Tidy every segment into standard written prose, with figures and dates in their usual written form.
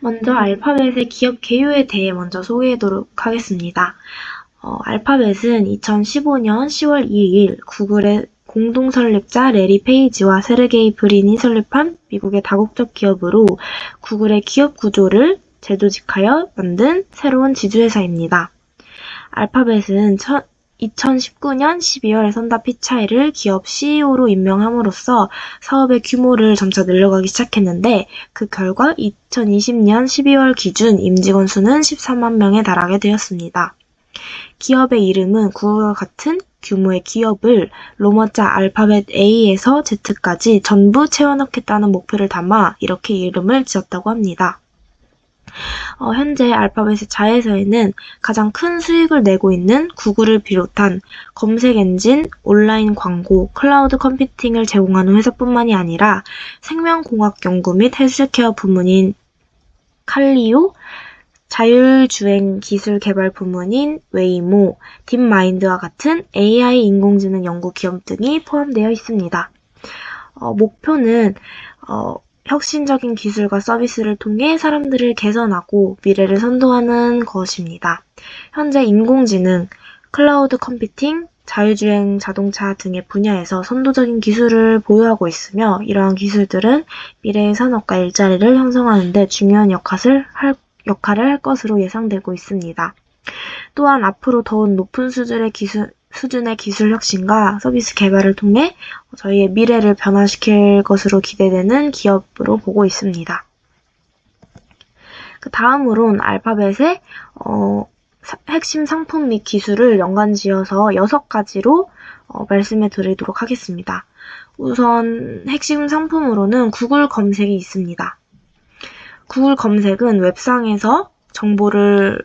먼저 알파벳의 기업 개요에 대해 먼저 소개하도록 하겠습니다. 알파벳은 2015년 10월 2일 구글의 공동 설립자 레리 페이지와 세르게이 브린이 설립한 미국의 다국적 기업으로 구글의 기업 구조를 재조직하여 만든 새로운 지주회사입니다. 알파벳은 2019년 12월 선다 피차이를 기업 CEO로 임명함으로써 사업의 규모를 점차 늘려가기 시작했는데 그 결과 2020년 12월 기준 임직원 수는 14만 명에 달하게 되었습니다. 기업의 이름은 구글과 같은 규모의 기업을 로마자 알파벳 A에서 Z까지 전부 채워넣겠다는 목표를 담아 이렇게 이름을 지었다고 합니다. 현재 알파벳의 자회사에는 가장 큰 수익을 내고 있는 구글을 비롯한 검색 엔진, 온라인 광고, 클라우드 컴퓨팅을 제공하는 회사뿐만이 아니라 생명공학 연구 및 헬스케어 부문인 칼리오, 자율주행 기술 개발 부문인 웨이모, 딥마인드와 같은 AI 인공지능 연구 기업 등이 포함되어 있습니다. 목표는 혁신적인 기술과 서비스를 통해 사람들을 개선하고 미래를 선도하는 것입니다. 현재 인공지능, 클라우드 컴퓨팅, 자율주행 자동차 등의 분야에서 선도적인 기술을 보유하고 있으며 이러한 기술들은 미래의 산업과 일자리를 형성하는 데 중요한 역할을 할 것으로 예상되고 있습니다. 또한 앞으로 더욱 높은 수준의 기술 혁신과 서비스 개발을 통해 저희의 미래를 변화시킬 것으로 기대되는 기업으로 보고 있습니다. 그 다음으론 알파벳의 핵심 상품 및 기술을 연관지어서 6가지로 말씀해 드리도록 하겠습니다. 우선 핵심 상품으로는 구글 검색이 있습니다. 구글 검색은 웹상에서 정보를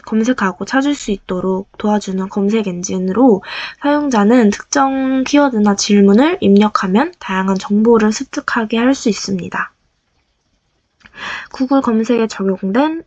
검색하고 찾을 수 있도록 도와주는 검색 엔진으로 사용자는 특정 키워드나 질문을 입력하면 다양한 정보를 습득하게 할 수 있습니다. 구글 검색에 적용된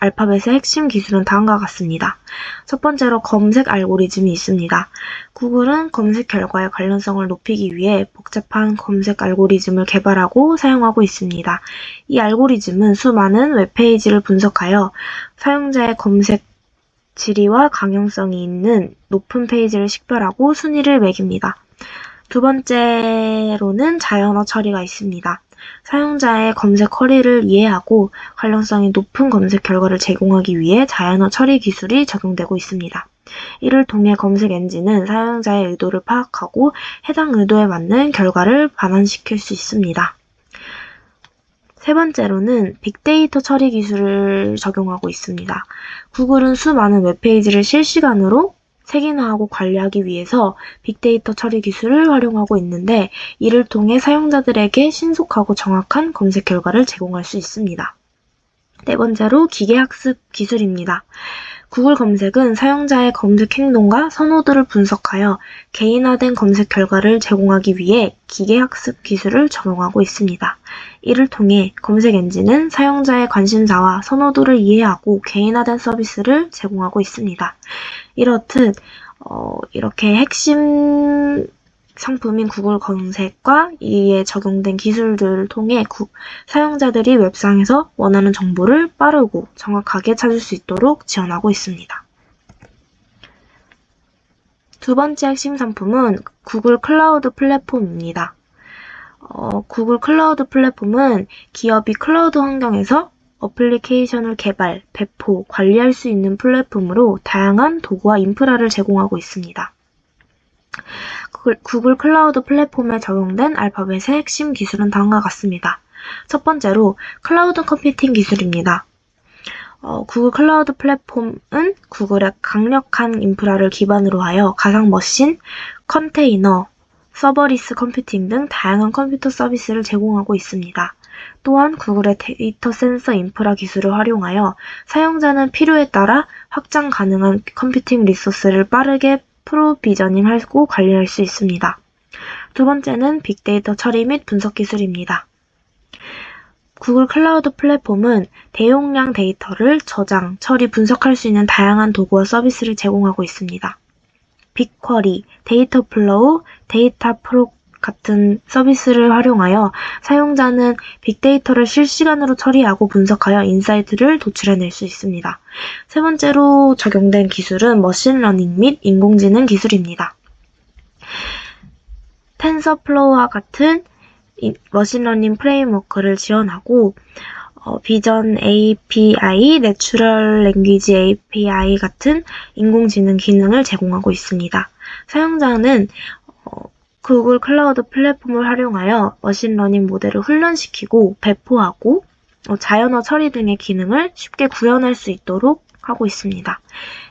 알파벳의 핵심 기술은 다음과 같습니다. 첫 번째로 검색 알고리즘이 있습니다. 구글은 검색 결과의 관련성을 높이기 위해 복잡한 검색 알고리즘을 개발하고 사용하고 있습니다. 이 알고리즘은 수많은 웹페이지를 분석하여 사용자의 검색 질의와 강형성이 있는 높은 페이지를 식별하고 순위를 매깁니다. 두 번째로는 자연어 처리가 있습니다. 사용자의 검색 쿼리를 이해하고 관련성이 높은 검색 결과를 제공하기 위해 자연어 처리 기술이 적용되고 있습니다. 이를 통해 검색 엔진은 사용자의 의도를 파악하고 해당 의도에 맞는 결과를 반환시킬 수 있습니다. 세 번째로는 빅데이터 처리 기술을 적용하고 있습니다. 구글은 수많은 웹페이지를 실시간으로 색인화하고 관리하기 위해서 빅데이터 처리 기술을 활용하고 있는데 이를 통해 사용자들에게 신속하고 정확한 검색 결과를 제공할 수 있습니다. 네 번째로 기계학습 기술입니다. 구글 검색은 사용자의 검색 행동과 선호도를 분석하여 개인화된 검색 결과를 제공하기 위해 기계학습 기술을 적용하고 있습니다. 이를 통해 검색 엔진은 사용자의 관심사와 선호도를 이해하고 개인화된 서비스를 제공하고 있습니다. 이렇듯 이렇게 핵심 상품인 구글 검색과 이에 적용된 기술들을 통해 사용자들이 웹상에서 원하는 정보를 빠르고 정확하게 찾을 수 있도록 지원하고 있습니다. 두 번째 핵심 상품은 구글 클라우드 플랫폼입니다. 구글 클라우드 플랫폼은 기업이 클라우드 환경에서 어플리케이션을 개발, 배포, 관리할 수 있는 플랫폼으로 다양한 도구와 인프라를 제공하고 있습니다. 구글 클라우드 플랫폼에 적용된 알파벳의 핵심 기술은 다음과 같습니다. 첫 번째로 클라우드 컴퓨팅 기술입니다. 구글 클라우드 플랫폼은 구글의 강력한 인프라를 기반으로 하여 가상 머신, 컨테이너, 서버리스 컴퓨팅 등 다양한 컴퓨터 서비스를 제공하고 있습니다. 또한 구글의 데이터 센서 인프라 기술을 활용하여 사용자는 필요에 따라 확장 가능한 컴퓨팅 리소스를 빠르게 프로비저닝하고 관리할 수 있습니다. 두 번째는 빅데이터 처리 및 분석 기술입니다. 구글 클라우드 플랫폼은 대용량 데이터를 저장, 처리, 분석할 수 있는 다양한 도구와 서비스를 제공하고 있습니다. 빅쿼리, 데이터 플로우, 데이터 같은 서비스를 활용하여 사용자는 빅데이터를 실시간으로 처리하고 분석하여 인사이트를 도출해낼 수 있습니다. 세 번째로 적용된 기술은 머신러닝 및 인공지능 기술입니다. 텐서플로우와 같은 머신러닝 프레임워크를 지원하고 비전 API, 내추럴 랭귀지 API 같은 인공지능 기능을 제공하고 있습니다. 사용자는 구글 클라우드 플랫폼을 활용하여 머신러닝 모델을 훈련시키고 배포하고 자연어 처리 등의 기능을 쉽게 구현할 수 있도록 하고 있습니다.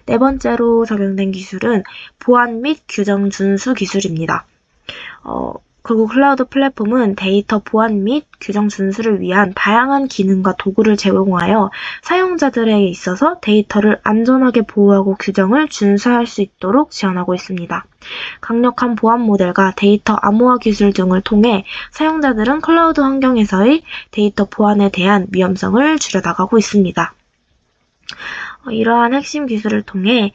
네 번째로 적용된 기술은 보안 및 규정 준수 기술입니다. 구글 클라우드 플랫폼은 데이터 보안 및 규정 준수를 위한 다양한 기능과 도구를 제공하여 사용자들에게 있어서 데이터를 안전하게 보호하고 규정을 준수할 수 있도록 지원하고 있습니다. 강력한 보안 모델과 데이터 암호화 기술 등을 통해 사용자들은 클라우드 환경에서의 데이터 보안에 대한 위험성을 줄여나가고 있습니다. 이러한 핵심 기술을 통해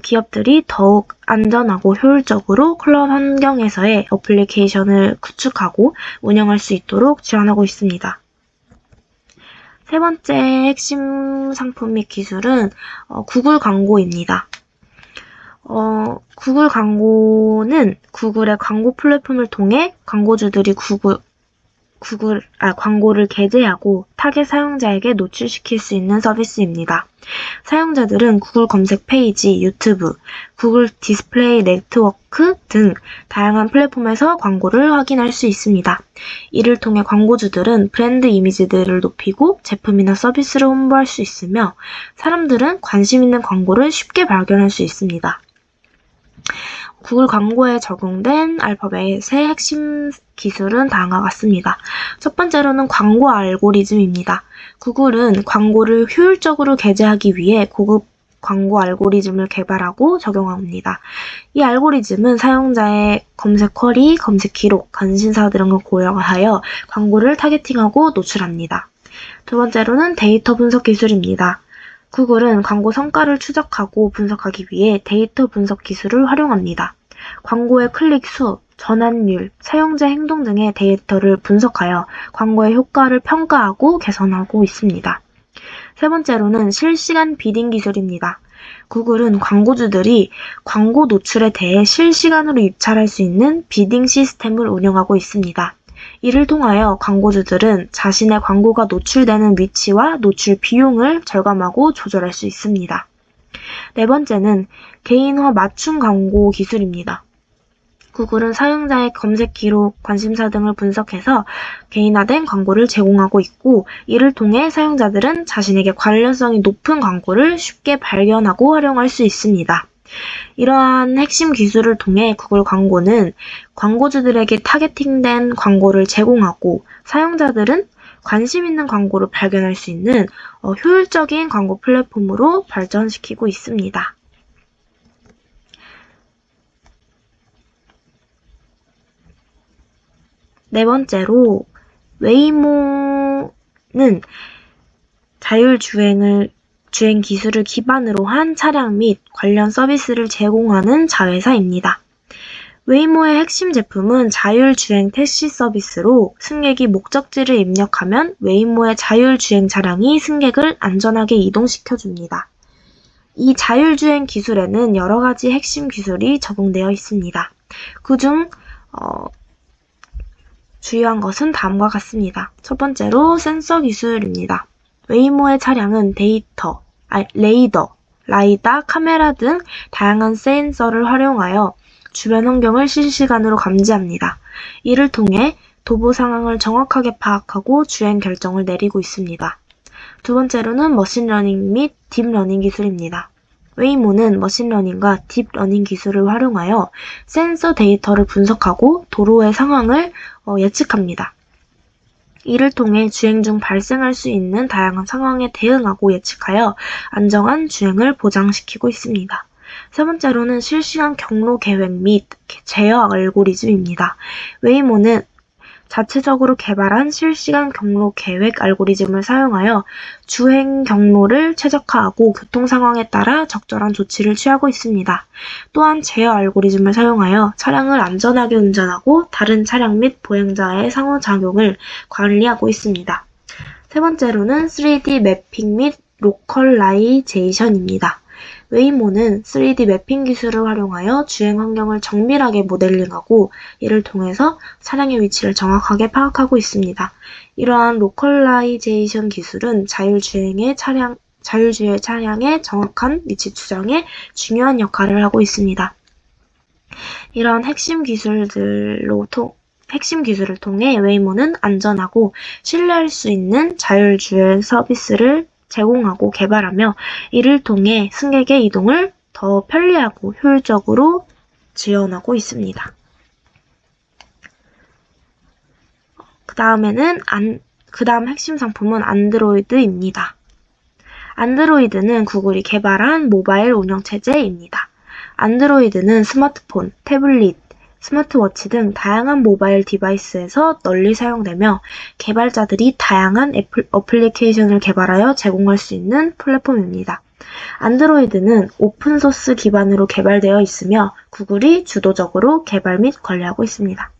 기업들이 더욱 안전하고 효율적으로 클라우드 환경에서의 어플리케이션을 구축하고 운영할 수 있도록 지원하고 있습니다. 세 번째 핵심 상품 및 기술은 구글 광고입니다. 구글 광고는 구글의 광고 플랫폼을 통해 광고주들이 광고를 게재하고 타겟 사용자에게 노출시킬 수 있는 서비스입니다. 사용자들은 구글 검색 페이지, 유튜브, 구글 디스플레이 네트워크 등 다양한 플랫폼에서 광고를 확인할 수 있습니다. 이를 통해 광고주들은 브랜드 이미지들을 높이고 제품이나 서비스를 홍보할 수 있으며 사람들은 관심 있는 광고를 쉽게 발견할 수 있습니다. 구글 광고에 적용된 알파벳의 핵심 기술은 다음과 같습니다. 첫 번째로는 광고 알고리즘입니다. 구글은 광고를 효율적으로 게재하기 위해 고급 광고 알고리즘을 개발하고 적용합니다. 이 알고리즘은 사용자의 검색 쿼리, 검색 기록, 관심사 등을 고려하여 광고를 타겟팅하고 노출합니다. 두 번째로는 데이터 분석 기술입니다. 구글은 광고 성과를 추적하고 분석하기 위해 데이터 분석 기술을 활용합니다. 광고의 클릭 수, 전환율, 사용자 행동 등의 데이터를 분석하여 광고의 효과를 평가하고 개선하고 있습니다. 세 번째로는 실시간 비딩 기술입니다. 구글은 광고주들이 광고 노출에 대해 실시간으로 입찰할 수 있는 비딩 시스템을 운영하고 있습니다. 이를 통하여 광고주들은 자신의 광고가 노출되는 위치와 노출 비용을 절감하고 조절할 수 있습니다. 네 번째는 개인화 맞춤 광고 기술입니다. 구글은 사용자의 검색 기록, 관심사 등을 분석해서 개인화된 광고를 제공하고 있고 이를 통해 사용자들은 자신에게 관련성이 높은 광고를 쉽게 발견하고 활용할 수 있습니다. 이러한 핵심 기술을 통해 구글 광고는 광고주들에게 타겟팅된 광고를 제공하고 사용자들은 관심 있는 광고를 발견할 수 있는 효율적인 광고 플랫폼으로 발전시키고 있습니다. 네 번째로 웨이모는 주행 기술을 기반으로 한 차량 및 관련 서비스를 제공하는 자회사입니다. 웨이모의 핵심 제품은 자율주행 택시 서비스로 승객이 목적지를 입력하면 웨이모의 자율주행 차량이 승객을 안전하게 이동시켜줍니다. 이 자율주행 기술에는 여러 가지 핵심 기술이 적용되어 있습니다. 그중 주요한 것은 다음과 같습니다. 첫 번째로 센서 기술입니다. 웨이모의 차량은 레이더, 라이다, 카메라 등 다양한 센서를 활용하여 주변 환경을 실시간으로 감지합니다. 이를 통해 도보 상황을 정확하게 파악하고 주행 결정을 내리고 있습니다. 두 번째로는 머신러닝 및 딥러닝 기술입니다. 웨이모는 머신러닝과 딥러닝 기술을 활용하여 센서 데이터를 분석하고 도로의 상황을 예측합니다. 이를 통해 주행 중 발생할 수 있는 다양한 상황에 대응하고 예측하여 안정한 주행을 보장시키고 있습니다. 세 번째로는 실시간 경로 계획 및 제어 알고리즘입니다. 웨이모는 자체적으로 개발한 실시간 경로 계획 알고리즘을 사용하여 주행 경로를 최적화하고 교통 상황에 따라 적절한 조치를 취하고 있습니다. 또한 제어 알고리즘을 사용하여 차량을 안전하게 운전하고 다른 차량 및 보행자의 상호작용을 관리하고 있습니다. 세 번째로는 3D 매핑 및 로컬라이제이션입니다. 웨이모는 3D 매핑 기술을 활용하여 주행 환경을 정밀하게 모델링하고 이를 통해서 차량의 위치를 정확하게 파악하고 있습니다. 이러한 로컬라이제이션 기술은 자율주행 차량의 정확한 위치 추정에 중요한 역할을 하고 있습니다. 이러한 핵심 기술을 통해 웨이모는 안전하고 신뢰할 수 있는 자율주행 서비스를 제공하고 개발하며 이를 통해 승객의 이동을 더 편리하고 효율적으로 지원하고 있습니다. 그 다음 핵심 상품은 안드로이드입니다. 안드로이드는 구글이 개발한 모바일 운영체제입니다. 안드로이드는 스마트폰, 태블릿, 스마트워치 등 다양한 모바일 디바이스에서 널리 사용되며 개발자들이 다양한 어플리케이션을 개발하여 제공할 수 있는 플랫폼입니다. 안드로이드는 오픈소스 기반으로 개발되어 있으며 구글이 주도적으로 개발 및 관리하고 있습니다.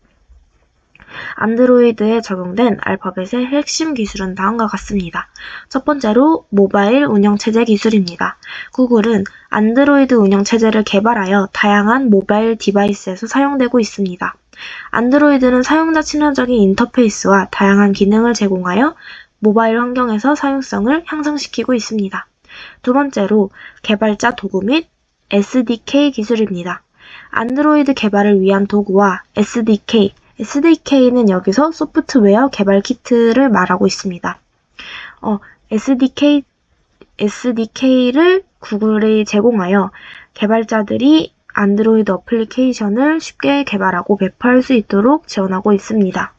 안드로이드에 적용된 알파벳의 핵심 기술은 다음과 같습니다. 첫 번째로 모바일 운영체제 기술입니다. 구글은 안드로이드 운영체제를 개발하여 다양한 모바일 디바이스에서 사용되고 있습니다. 안드로이드는 사용자 친화적인 인터페이스와 다양한 기능을 제공하여 모바일 환경에서 사용성을 향상시키고 있습니다. 두 번째로 개발자 도구 및 SDK 기술입니다. 안드로이드 개발을 위한 도구와 SDK는 여기서 소프트웨어 개발 키트를 말하고 있습니다. SDK를 구글이 제공하여 개발자들이 안드로이드 어플리케이션을 쉽게 개발하고 배포할 수 있도록 지원하고 있습니다.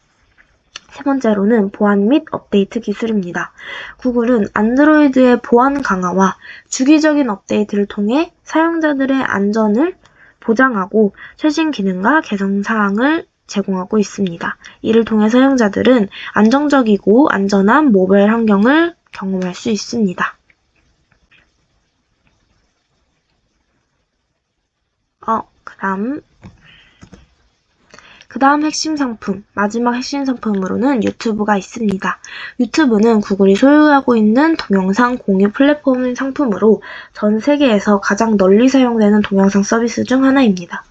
세 번째로는 보안 및 업데이트 기술입니다. 구글은 안드로이드의 보안 강화와 주기적인 업데이트를 통해 사용자들의 안전을 보장하고 최신 기능과 개선 사항을 제공하고 있습니다. 이를 통해 사용자들은 안정적이고 안전한 모바일 환경을 경험할 수 있습니다. 그 다음 마지막 핵심 상품으로는 유튜브가 있습니다. 유튜브는 구글이 소유하고 있는 동영상 공유 플랫폼인 상품으로 전 세계에서 가장 널리 사용되는 동영상 서비스 중 하나입니다.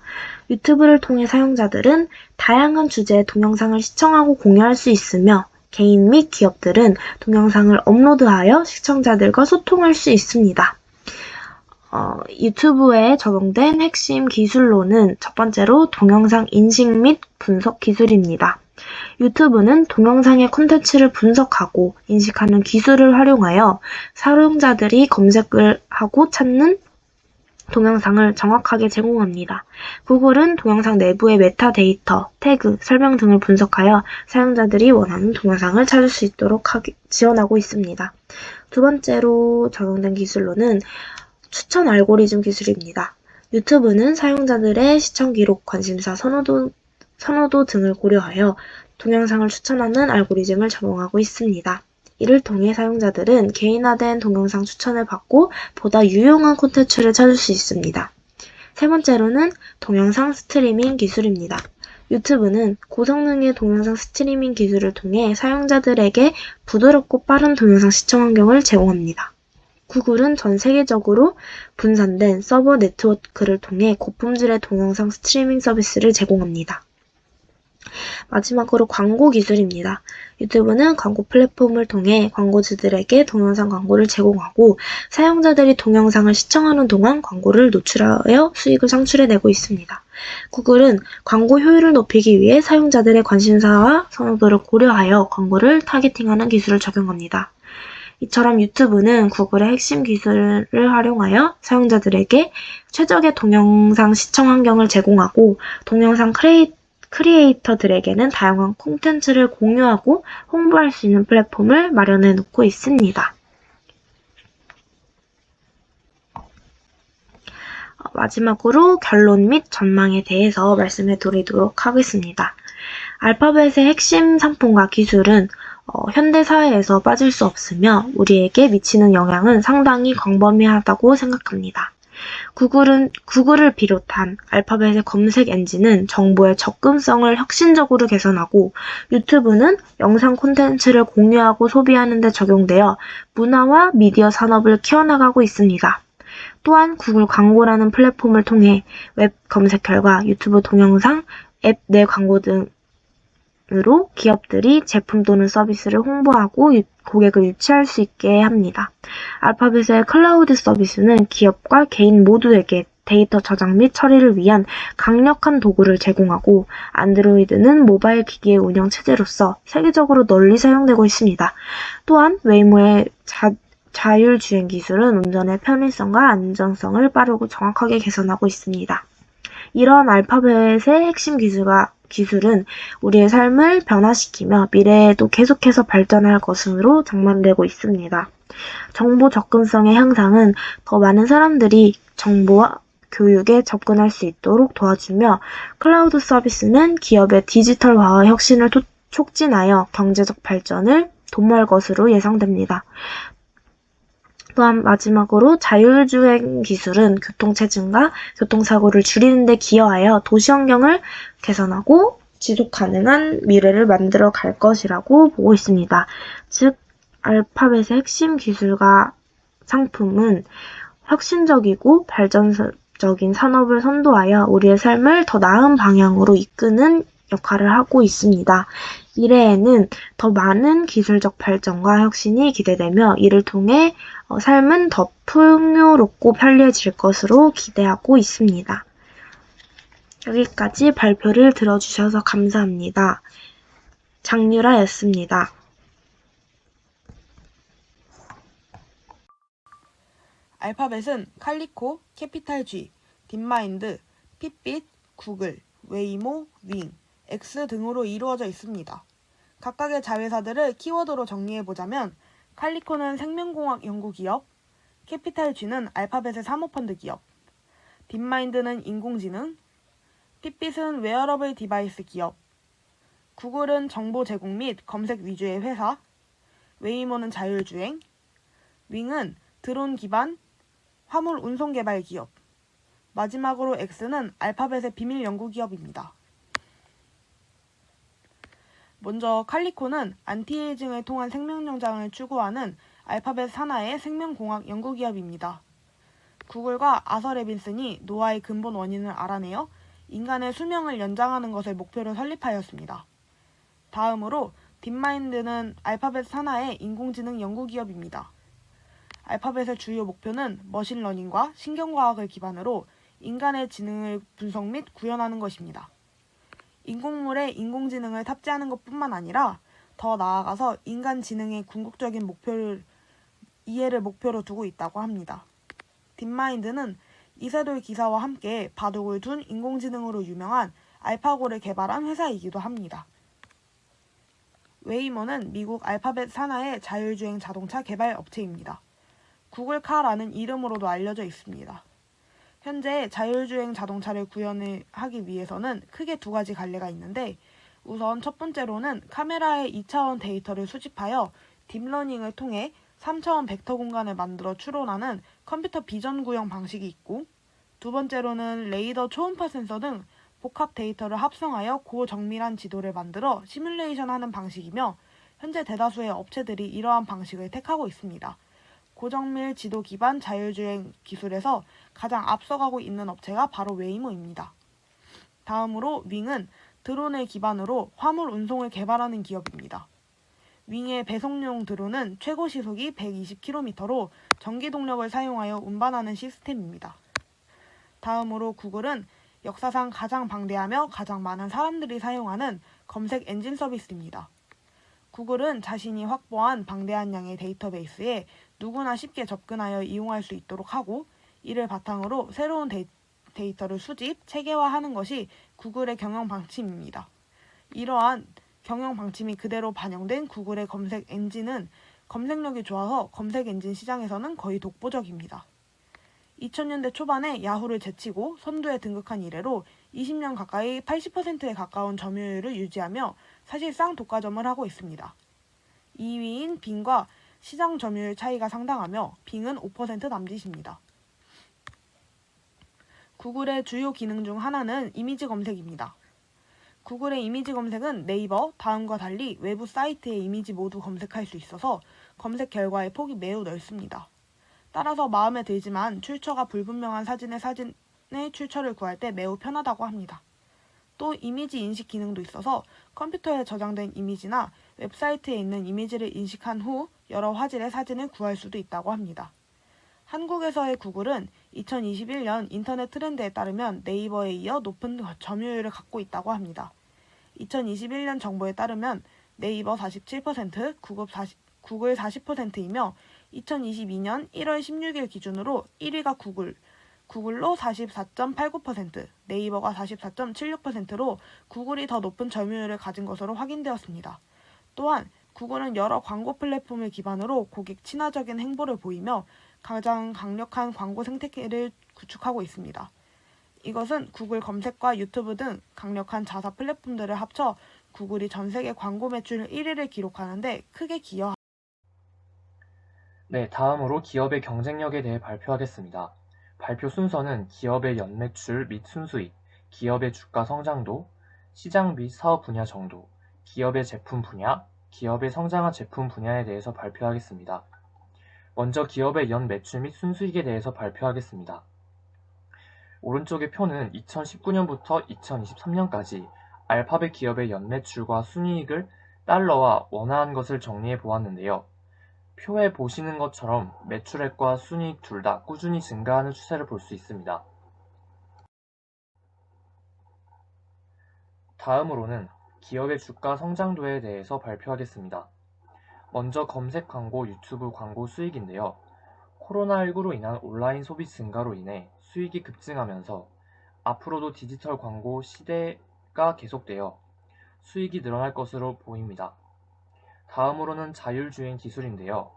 유튜브를 통해 사용자들은 다양한 주제의 동영상을 시청하고 공유할 수 있으며 개인 및 기업들은 동영상을 업로드하여 시청자들과 소통할 수 있습니다. 유튜브에 적용된 핵심 기술로는 첫 번째로 동영상 인식 및 분석 기술입니다. 유튜브는 동영상의 콘텐츠를 분석하고 인식하는 기술을 활용하여 사용자들이 검색을 하고 찾는 동영상을 정확하게 제공합니다. 구글은 동영상 내부의 메타데이터, 태그, 설명 등을 분석하여 사용자들이 원하는 동영상을 찾을 수 있도록 지원하고 있습니다. 두 번째로 적용된 기술로는 추천 알고리즘 기술입니다. 유튜브는 사용자들의 시청 기록, 관심사, 선호도 등을 고려하여 동영상을 추천하는 알고리즘을 적용하고 있습니다. 이를 통해 사용자들은 개인화된 동영상 추천을 받고 보다 유용한 콘텐츠를 찾을 수 있습니다. 세 번째로는 동영상 스트리밍 기술입니다. 유튜브는 고성능의 동영상 스트리밍 기술을 통해 사용자들에게 부드럽고 빠른 동영상 시청 환경을 제공합니다. 구글은 전 세계적으로 분산된 서버 네트워크를 통해 고품질의 동영상 스트리밍 서비스를 제공합니다. 마지막으로 광고 기술입니다. 유튜브는 광고 플랫폼을 통해 광고주들에게 동영상 광고를 제공하고 사용자들이 동영상을 시청하는 동안 광고를 노출하여 수익을 창출해내고 있습니다. 구글은 광고 효율을 높이기 위해 사용자들의 관심사와 선호도를 고려하여 광고를 타겟팅하는 기술을 적용합니다. 이처럼 유튜브는 구글의 핵심 기술을 활용하여 사용자들에게 최적의 동영상 시청 환경을 제공하고 동영상 크리에이터들에게는 다양한 콘텐츠를 공유하고 홍보할 수 있는 플랫폼을 마련해 놓고 있습니다. 마지막으로 결론 및 전망에 대해서 말씀해 드리도록 하겠습니다. 알파벳의 핵심 상품과 기술은 현대 사회에서 빠질 수 없으며 우리에게 미치는 영향은 상당히 광범위하다고 생각합니다. 구글을 비롯한 알파벳의 검색 엔진은 정보의 접근성을 혁신적으로 개선하고 유튜브는 영상 콘텐츠를 공유하고 소비하는 데 적용되어 문화와 미디어 산업을 키워나가고 있습니다. 또한 구글 광고라는 플랫폼을 통해 웹 검색 결과, 유튜브 동영상, 앱 내 광고 등으로 기업들이 제품 또는 서비스를 홍보하고 고객을 유치할 수 있게 합니다. 알파벳의 클라우드 서비스는 기업과 개인 모두에게 데이터 저장 및 처리를 위한 강력한 도구를 제공하고 안드로이드는 모바일 기기의 운영 체제로서 세계적으로 널리 사용되고 있습니다. 또한 웨이모의 자율주행 기술은 운전의 편의성과 안전성을 빠르고 정확하게 개선하고 있습니다. 이런 알파벳의 핵심 기술은 우리의 삶을 변화시키며 미래에도 계속해서 발전할 것으로 전망되고 있습니다. 정보 접근성의 향상은 더 많은 사람들이 정보와 교육에 접근할 수 있도록 도와주며 클라우드 서비스는 기업의 디지털화와 혁신을 촉진하여 경제적 발전을 도모할 것으로 예상됩니다. 또한 마지막으로 자율주행 기술은 교통체증과 교통사고를 줄이는 데 기여하여 도시환경을 개선하고 지속가능한 미래를 만들어 갈 것이라고 보고 있습니다. 즉, 알파벳의 핵심 기술과 상품은 혁신적이고 발전적인 산업을 선도하여 우리의 삶을 더 나은 방향으로 이끄는 역할을 하고 있습니다. 미래에는 더 많은 기술적 발전과 혁신이 기대되며 이를 통해 삶은 더 풍요롭고 편리해질 것으로 기대하고 있습니다. 여기까지 발표를 들어주셔서 감사합니다. 장유라였습니다. 알파벳은 칼리코, 캐피탈 G, 딥마인드, 핏빗, 구글, 웨이모, 윙, X 등으로 이루어져 있습니다. 각각의 자회사들을 키워드로 정리해보자면 칼리코는 생명공학 연구기업, 캐피탈 G는 알파벳의 사모펀드 기업, 딥마인드는 인공지능, 핏빗은 웨어러블 디바이스 기업, 구글은 정보 제공 및 검색 위주의 회사, 웨이모는 자율주행, 윙은 드론 기반 화물 운송 개발 기업, 마지막으로 X는 알파벳의 비밀 연구 기업입니다. 먼저 칼리코는 안티에이징을 통한 생명연장을 추구하는 알파벳 산하의 생명공학 연구기업입니다. 구글과 아서 레빈슨이 노화의 근본 원인을 알아내어 인간의 수명을 연장하는 것을 목표로 설립하였습니다. 다음으로 딥마인드는 알파벳 산하의 인공지능 연구기업입니다. 알파벳의 주요 목표는 머신러닝과 신경과학을 기반으로 인간의 지능을 분석 및 구현하는 것입니다. 인공물에 인공지능을 탑재하는 것뿐만 아니라 더 나아가서 인간 지능의 궁극적인 이해를 목표로 두고 있다고 합니다. 딥마인드는 이세돌 기사와 함께 바둑을 둔 인공지능으로 유명한 알파고를 개발한 회사이기도 합니다. 웨이모는 미국 알파벳 산하의 자율주행 자동차 개발 업체입니다. 구글카라는 이름으로도 알려져 있습니다. 현재 자율주행 자동차를 구현하기 위해서는 크게 두 가지 갈래가 있는데 우선 첫 번째로는 카메라의 2차원 데이터를 수집하여 딥러닝을 통해 3차원 벡터 공간을 만들어 추론하는 컴퓨터 비전 구형 방식이 있고 두 번째로는 레이더 초음파 센서 등 복합 데이터를 합성하여 고정밀한 지도를 만들어 시뮬레이션하는 방식이며 현재 대다수의 업체들이 이러한 방식을 택하고 있습니다. 고정밀 지도 기반 자율주행 기술에서 가장 앞서가고 있는 업체가 바로 웨이모입니다. 다음으로 윙은 드론을 기반으로 화물 운송을 개발하는 기업입니다. 윙의 배송용 드론은 최고 시속이 120km로 전기 동력을 사용하여 운반하는 시스템입니다. 다음으로 구글은 역사상 가장 방대하며 가장 많은 사람들이 사용하는 검색 엔진 서비스입니다. 구글은 자신이 확보한 방대한 양의 데이터베이스에 누구나 쉽게 접근하여 이용할 수 있도록 하고 이를 바탕으로 새로운 데이터를 수집, 체계화하는 것이 구글의 경영 방침입니다. 이러한 경영 방침이 그대로 반영된 구글의 검색 엔진은 검색력이 좋아서 검색 엔진 시장에서는 거의 독보적입니다. 2000년대 초반에 야후를 제치고 선두에 등극한 이래로 20년 가까이 80%에 가까운 점유율을 유지하며 사실상 독과점을 하고 있습니다. 2위인 빙과 시장 점유율 차이가 상당하며 빙은 5% 남짓입니다. 구글의 주요 기능 중 하나는 이미지 검색입니다. 구글의 이미지 검색은 네이버, 다음과 달리 외부 사이트의 이미지 모두 검색할 수 있어서 검색 결과의 폭이 매우 넓습니다. 따라서 마음에 들지만 출처가 불분명한 사진의 출처를 구할 때 매우 편하다고 합니다. 또 이미지 인식 기능도 있어서 컴퓨터에 저장된 이미지나 웹사이트에 있는 이미지를 인식한 후 여러 화질의 사진을 구할 수도 있다고 합니다. 한국에서의 구글은 2021년 인터넷 트렌드에 따르면 네이버에 이어 높은 점유율을 갖고 있다고 합니다. 2021년 정보에 따르면 네이버 47%, 구글 40%이며 2022년 1월 16일 기준으로 1위가 구글로 44.89%, 네이버가 44.76%로 구글이 더 높은 점유율을 가진 것으로 확인되었습니다. 또한 구글은 여러 광고 플랫폼을 기반으로 고객 친화적인 행보를 보이며 가장 강력한 광고 생태계를 구축하고 있습니다. 이것은 구글 검색과 유튜브 등 강력한 자사 플랫폼들을 합쳐 구글이 전 세계 광고 매출 1위를 기록하는데 크게 기여합니다. 네, 다음으로 기업의 경쟁력에 대해 발표하겠습니다. 발표 순서는 기업의 연매출 및 순수익, 기업의 주가 성장도, 시장 및 사업 분야 정도, 기업의 제품 분야, 기업의 성장한 제품 분야에 대해서 발표하겠습니다. 먼저 기업의 연매출 및 순수익에 대해서 발표하겠습니다. 오른쪽의 표는 2019년부터 2023년까지 알파벳 기업의 연매출과 순이익을 달러와 원화한 것을 정리해 보았는데요. 표에 보시는 것처럼 매출액과 순이익 둘 다 꾸준히 증가하는 추세를 볼 수 있습니다. 다음으로는 기업의 주가 성장도에 대해서 발표하겠습니다. 먼저 검색 광고, 유튜브 광고 수익인데요. 코로나19로 인한 온라인 소비 증가로 인해 수익이 급증하면서 앞으로도 디지털 광고 시대가 계속되어 수익이 늘어날 것으로 보입니다. 다음으로는 자율주행 기술인데요.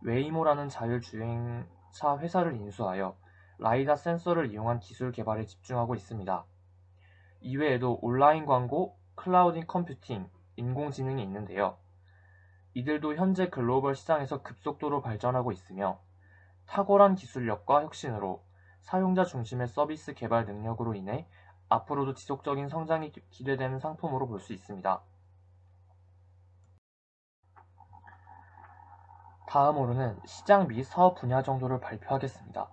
웨이모라는 자율주행차 회사를 인수하여 라이다 센서를 이용한 기술 개발에 집중하고 있습니다. 이외에도 온라인 광고, 클라우드 컴퓨팅, 인공지능이 있는데요. 이들도 현재 글로벌 시장에서 급속도로 발전하고 있으며 탁월한 기술력과 혁신으로 사용자 중심의 서비스 개발 능력으로 인해 앞으로도 지속적인 성장이 기대되는 상품으로 볼 수 있습니다. 다음으로는 시장 및 사업 분야 정도를 발표하겠습니다.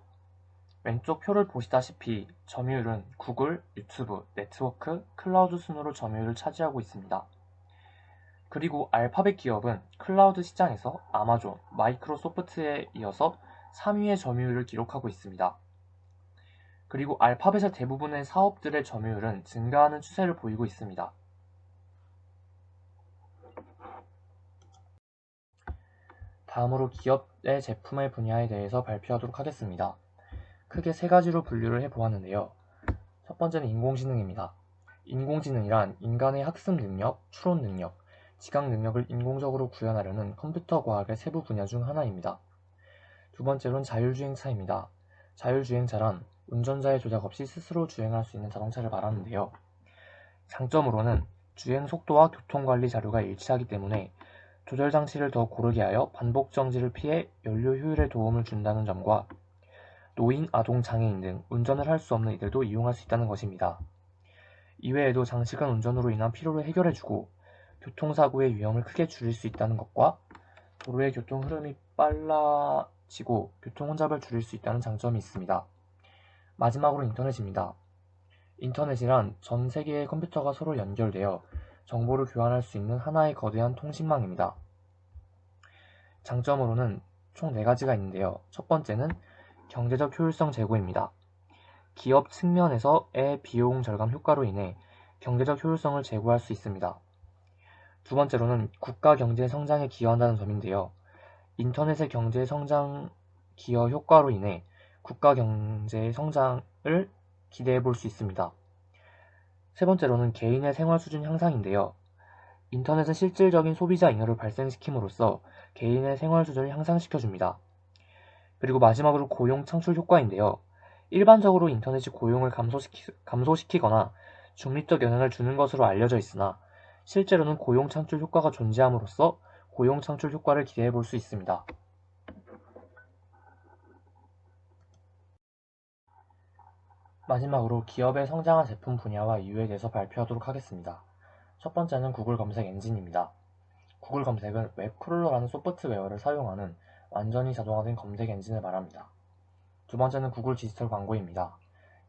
왼쪽 표를 보시다시피 점유율은 구글, 유튜브, 네트워크, 클라우드 순으로 점유율을 차지하고 있습니다. 그리고 알파벳 기업은 클라우드 시장에서 아마존, 마이크로소프트에 이어서 3위의 점유율을 기록하고 있습니다. 그리고 알파벳의 대부분의 사업들의 점유율은 증가하는 추세를 보이고 있습니다. 다음으로 기업의 제품의 분야에 대해서 발표하도록 하겠습니다. 크게 세 가지로 분류를 해보았는데요. 첫 번째는 인공지능입니다. 인공지능이란 인간의 학습 능력, 추론 능력, 지각 능력을 인공적으로 구현하려는 컴퓨터 과학의 세부 분야 중 하나입니다. 두 번째로는 자율주행차입니다. 자율주행차란 운전자의 조작 없이 스스로 주행할 수 있는 자동차를 말하는데요. 장점으로는 주행 속도와 교통관리 자료가 일치하기 때문에 조절 장치를 더 고르게 하여 반복 정지를 피해 연료 효율에 도움을 준다는 점과 노인, 아동, 장애인 등 운전을 할 수 없는 이들도 이용할 수 있다는 것입니다. 이외에도 장시간 운전으로 인한 피로를 해결해주고 교통사고의 위험을 크게 줄일 수 있다는 것과 도로의 교통 흐름이 빨라지고 교통 혼잡을 줄일 수 있다는 장점이 있습니다. 마지막으로 인터넷입니다. 인터넷이란 전 세계의 컴퓨터가 서로 연결되어 정보를 교환할 수 있는 하나의 거대한 통신망입니다. 장점으로는 총 4가지가 있는데요. 첫 번째는 경제적 효율성 제고입니다. 기업 측면에서의 비용 절감 효과로 인해 경제적 효율성을 제고할 수 있습니다. 두 번째로는 국가 경제 성장에 기여한다는 점인데요. 인터넷의 경제 성장 기여 효과로 인해 국가 경제 성장을 기대해 볼 수 있습니다. 세 번째로는 개인의 생활 수준 향상인데요. 인터넷은 실질적인 소비자 잉여를 발생시킴으로써 개인의 생활 수준을 향상시켜줍니다. 그리고 마지막으로 고용 창출 효과인데요. 일반적으로 인터넷이 고용을 감소시키거나 중립적 영향을 주는 것으로 알려져 있으나 실제로는 고용 창출 효과가 존재함으로써 고용 창출 효과를 기대해 볼 수 있습니다. 마지막으로 기업의 성장한 제품 분야와 이유에 대해서 발표하도록 하겠습니다. 첫 번째는 구글 검색 엔진입니다. 구글 검색은 웹 크롤러라는 소프트웨어를 사용하는 완전히 자동화된 검색 엔진을 말합니다. 두 번째는 구글 디지털 광고입니다.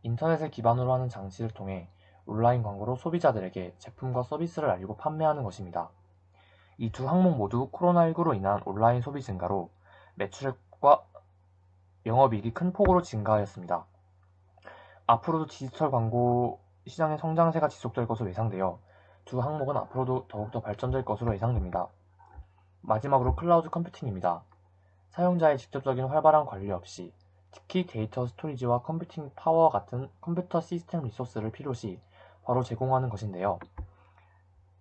인터넷을 기반으로 하는 장치를 통해 온라인 광고로 소비자들에게 제품과 서비스를 알리고 판매하는 것입니다. 이 두 항목 모두 코로나19로 인한 온라인 소비 증가로 매출액과 영업이익이 큰 폭으로 증가하였습니다. 앞으로도 디지털 광고 시장의 성장세가 지속될 것으로 예상되어 두 항목은 앞으로도 더욱더 발전될 것으로 예상됩니다. 마지막으로 클라우드 컴퓨팅입니다. 사용자의 직접적인 활발한 관리 없이 특히 데이터 스토리지와 컴퓨팅 파워 같은 컴퓨터 시스템 리소스를 필요시 바로 제공하는 것인데요.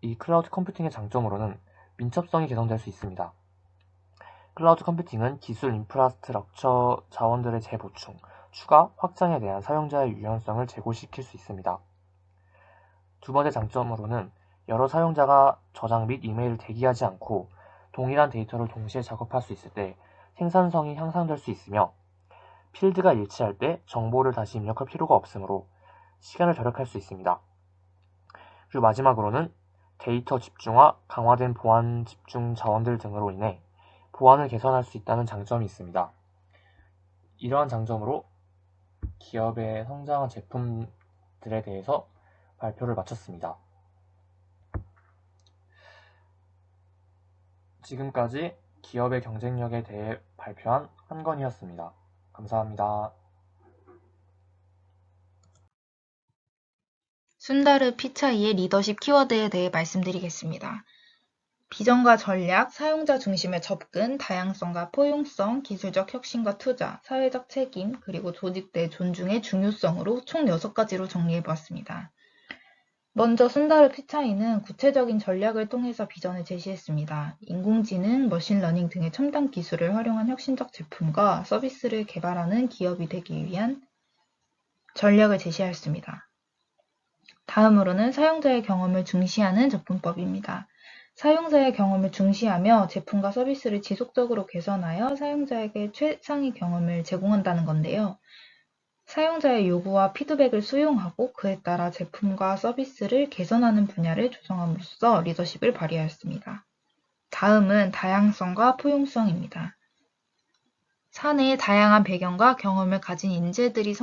이 클라우드 컴퓨팅의 장점으로는 민첩성이 개선될 수 있습니다. 클라우드 컴퓨팅은 기술 인프라스트럭처 자원들의 재보충, 추가, 확장에 대한 사용자의 유연성을 제고시킬 수 있습니다. 두 번째 장점으로는 여러 사용자가 저장 및 이메일을 대기하지 않고 동일한 데이터를 동시에 작업할 수 있을 때 생산성이 향상될 수 있으며 필드가 일치할 때 정보를 다시 입력할 필요가 없으므로 시간을 절약할 수 있습니다. 그리고 마지막으로는 데이터 집중화, 강화된 보안 집중 자원들 등으로 인해 보안을 개선할 수 있다는 장점이 있습니다. 이러한 장점으로 기업의 성장한 제품들에 대해서 발표를 마쳤습니다. 지금까지 기업의 경쟁력에 대해 발표한 한건이었습니다. 감사합니다. 순다르 피차이의 리더십 키워드에 대해 말씀드리겠습니다. 비전과 전략, 사용자 중심의 접근, 다양성과 포용성, 기술적 혁신과 투자, 사회적 책임, 그리고 조직 내 존중의 중요성으로 총 6가지로 정리해보았습니다. 먼저 순다르 피차이는 구체적인 전략을 통해서 비전을 제시했습니다. 인공지능, 머신러닝 등의 첨단 기술을 활용한 혁신적 제품과 서비스를 개발하는 기업이 되기 위한 전략을 제시하였습니다. 다음으로는 사용자의 경험을 중시하는 접근법입니다. 사용자의 경험을 중시하며 제품과 서비스를 지속적으로 개선하여 사용자에게 최상의 경험을 제공한다는 건데요. 사용자의 요구와 피드백을 수용하고 그에 따라 제품과 서비스를 개선하는 분야를 조성함으로써 리더십을 발휘하였습니다. 다음은 다양성과 포용성입니다. 사내의 다양한 배경과 경험을 가진 인재들이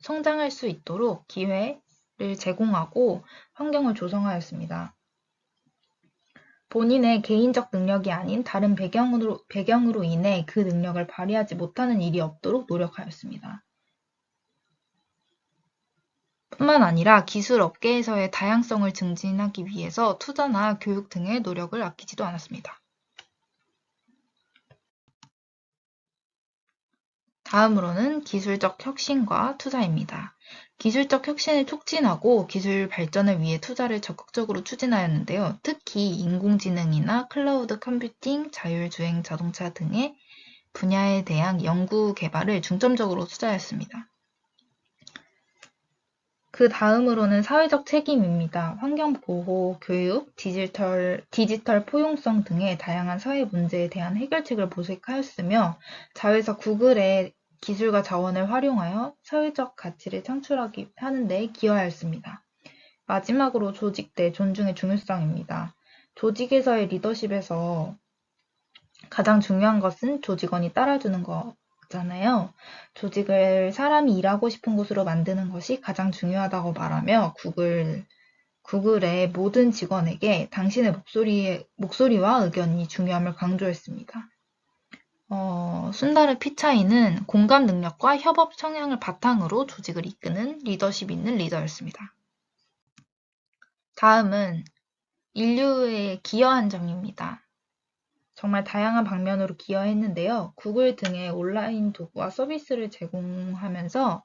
성장할 수 있도록 기회를 제공하고 환경을 조성하였습니다. 본인의 개인적 능력이 아닌 다른 배경으로 인해 그 능력을 발휘하지 못하는 일이 없도록 노력하였습니다. 뿐만 아니라 기술 업계에서의 다양성을 증진하기 위해서 투자나 교육 등의 노력을 아끼지도 않았습니다. 다음으로는 기술적 혁신과 투자입니다. 기술적 혁신을 촉진하고 기술 발전을 위해 투자를 적극적으로 추진하였는데요. 특히 인공지능이나 클라우드 컴퓨팅, 자율주행 자동차 등의 분야에 대한 연구 개발을 중점적으로 투자했습니다. 그 다음으로는 사회적 책임입니다. 환경보호, 교육, 디지털 포용성 등의 다양한 사회 문제에 대한 해결책을 모색하였으며 자회사 구글의 기술과 자원을 활용하여 사회적 가치를 창출하기 하는 데 기여하였습니다. 마지막으로 조직 내 존중의 중요성입니다. 조직에서의 리더십에서 가장 중요한 것은 조직원이 따라주는 거잖아요. 조직을 사람이 일하고 싶은 곳으로 만드는 것이 가장 중요하다고 말하며 구글의 모든 직원에게 당신의 목소리와 의견이 중요함을 강조했습니다. 순다르 피차이는 공감 능력과 협업 성향을 바탕으로 조직을 이끄는 리더십 있는 리더였습니다. 다음은 인류에 기여한 점입니다. 정말 다양한 방면으로 기여했는데요. 구글 등의 온라인 도구와 서비스를 제공하면서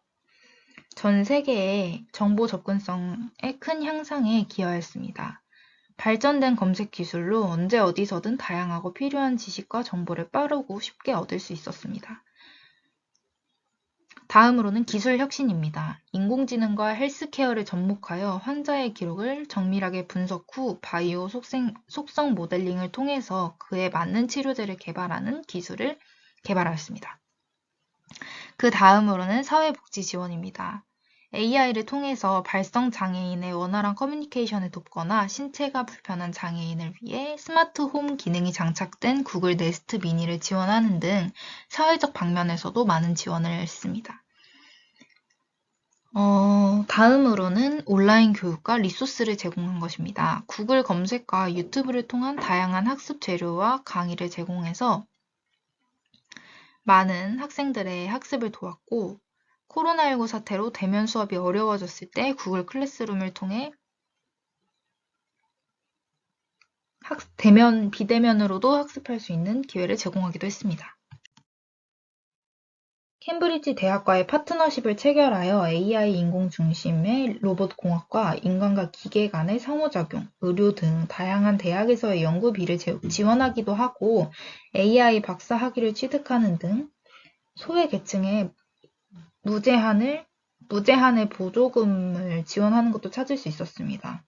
전 세계의 정보 접근성의 큰 향상에 기여했습니다. 발전된 검색 기술로 언제 어디서든 다양하고 필요한 지식과 정보를 빠르고 쉽게 얻을 수 있었습니다. 다음으로는 기술 혁신입니다. 인공지능과 헬스케어를 접목하여 환자의 기록을 정밀하게 분석 후 바이오 속성 모델링을 통해서 그에 맞는 치료제를 개발하는 기술을 개발하였습니다. 그 다음으로는 사회복지 지원입니다. AI를 통해서 발성 장애인의 원활한 커뮤니케이션을 돕거나 신체가 불편한 장애인을 위해 스마트 홈 기능이 장착된 구글 네스트 미니를 지원하는 등 사회적 방면에서도 많은 지원을 했습니다. 다음으로는 온라인 교육과 리소스를 제공한 것입니다. 구글 검색과 유튜브를 통한 다양한 학습 재료와 강의를 제공해서 많은 학생들의 학습을 도왔고, 코로나19 사태로 대면 수업이 어려워졌을 때 구글 클래스룸을 통해 비대면으로도 학습할 수 있는 기회를 제공하기도 했습니다. 캠브리지 대학과의 파트너십을 체결하여 AI 인공 중심의 로봇 공학과 인간과 기계 간의 상호작용, 의료 등 다양한 대학에서의 연구비를 지원하기도 하고 AI 박사 학위를 취득하는 등 소외계층의 무제한의 보조금을 지원하는 것도 찾을 수 있었습니다.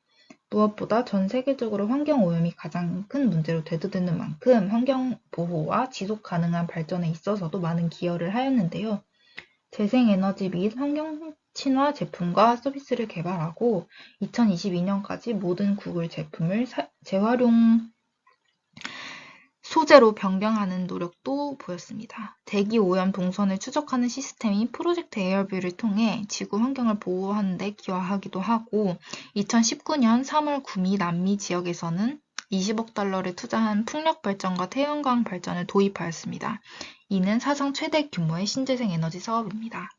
무엇보다 전 세계적으로 환경오염이 가장 큰 문제로 대두되는 만큼 환경보호와 지속가능한 발전에 있어서도 많은 기여를 하였는데요. 재생에너지 및 환경친화 제품과 서비스를 개발하고 2022년까지 모든 구글 제품을 재활용 소재로 변경하는 노력도 보였습니다. 대기오염 동선을 추적하는 시스템인 프로젝트 에어뷰를 통해 지구 환경을 보호하는 데 기여하기도 하고 2019년 3월 구미 남미 지역에서는 20억 달러를 투자한 풍력 발전과 태양광 발전을 도입하였습니다. 이는 사상 최대 규모의 신재생 에너지 사업입니다.